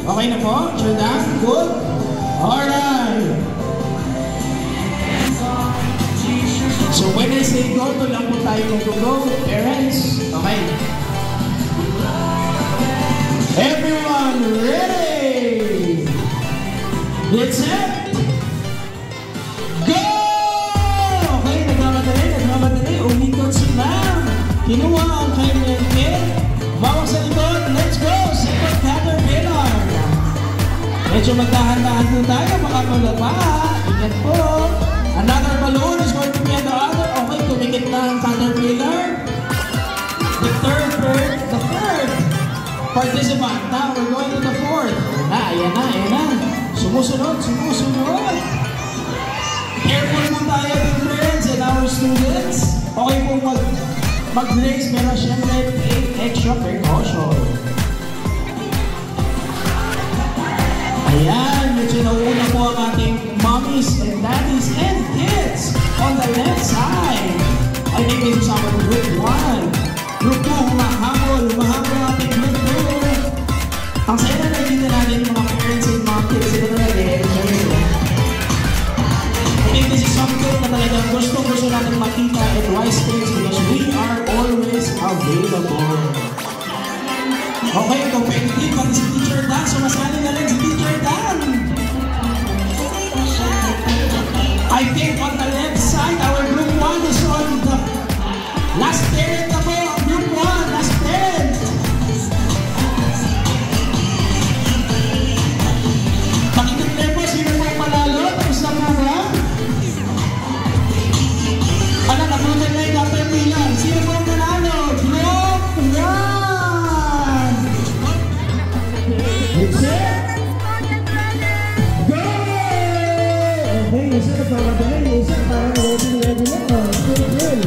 Okay na po? Jordan? Good? Alright! So when I say go, to lang po tayo mag-go. Parents, okay. Everyone ready? Let's set. Go! Okay, nagmamadali. Umikot si ma'am. Kinuha ang kanyang kit. Bawang sa likod. Let's go! Second caterpillar. Medyo magdahan-dahan po tayo. Baka malapa. Ingat po. Another balloon is going to be on the other. Okay, tumikit na ang caterpillar. The third participant. Now we're going to the fourth. Ayan na. Sumusunod. Careful po tayo, dear friends and our students. Okay po mag-race, pero syempre take extra precaution. Ayan, medyo nauna po ang ating mommies and daddies and kids on the left side. I think this is our group 1. Group 2, humahabol ang ating group 2. Ang saya na nakikita natin yung mga parents and mga kids. Ito talaga I think this is something na talagang gusto natin makita at Wise Kids because we are always available. Okay, competitive pati si Teacher Dan. Sumasali na rin si Teacher Dan. I think on the left side, our group 1 is on the last parent na po. Group 1, last parent. Pakikit po, sino po yung malalo? Tapos na mga nabutan na yung caterpillar. Sino po yung manalo? Group 1! It's it! Go! Okay, isa na pamadali. Isa parang ready na. Good.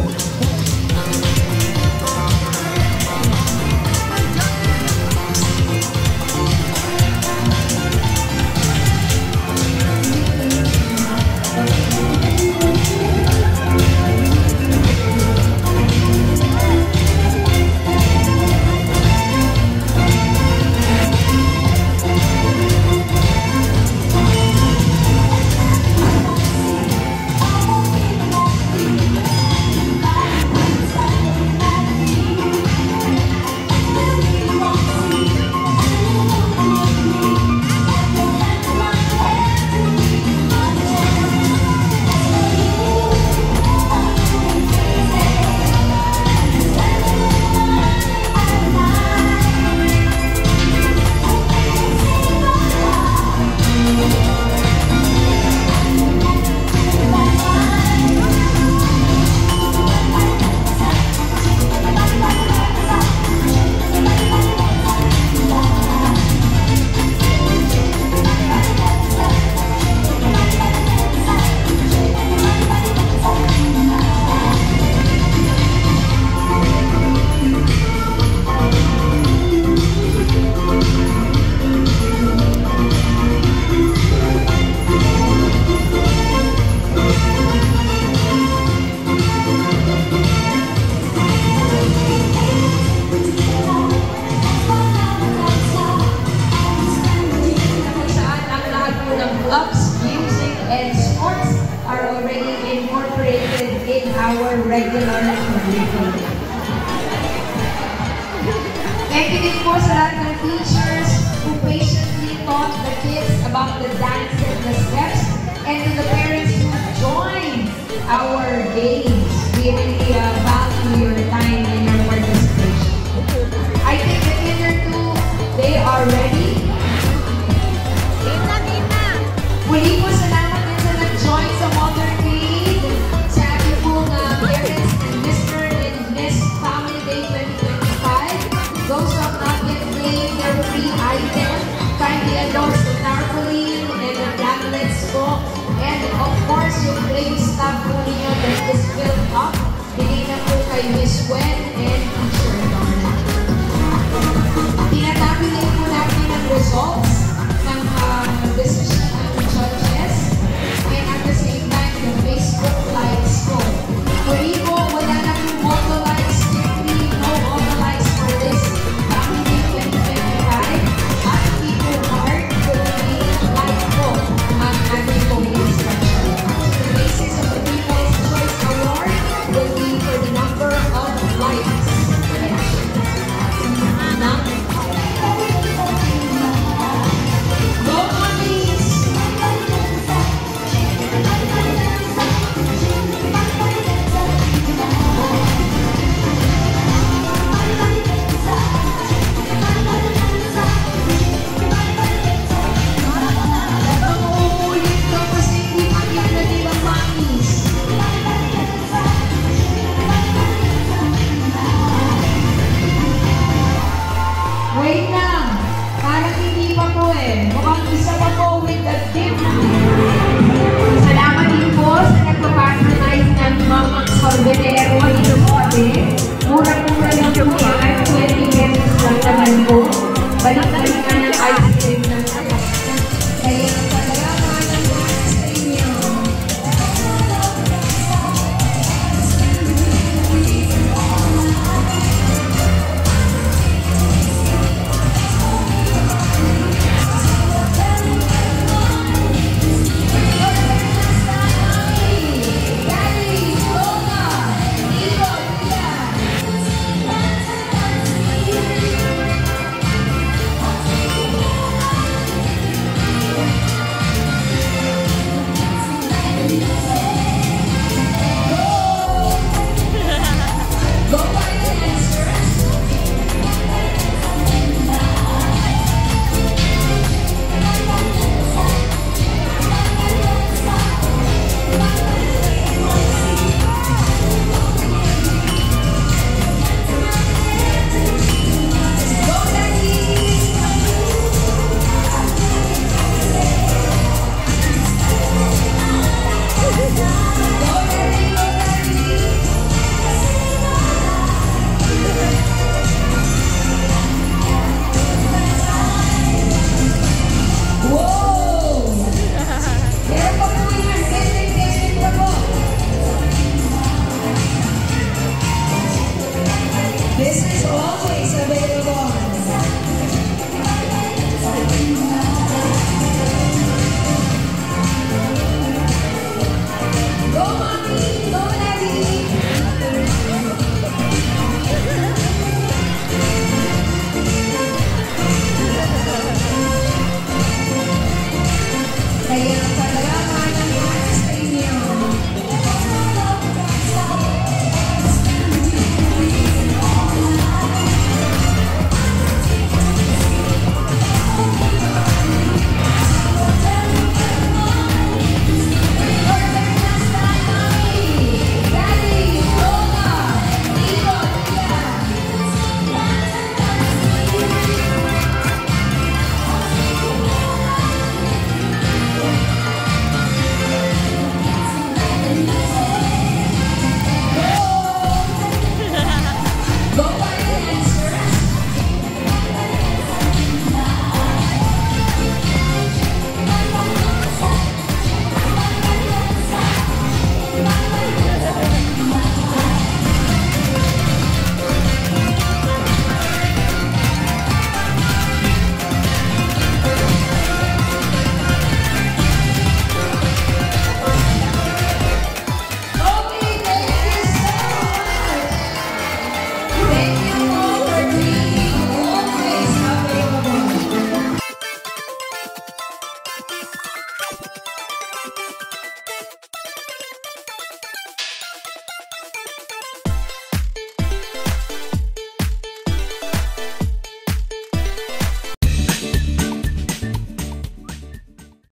Regular curriculum. Thank you din po sa lahat ng teachers who patiently taught the kids about the dance and the steps, and to the parents who joined our game.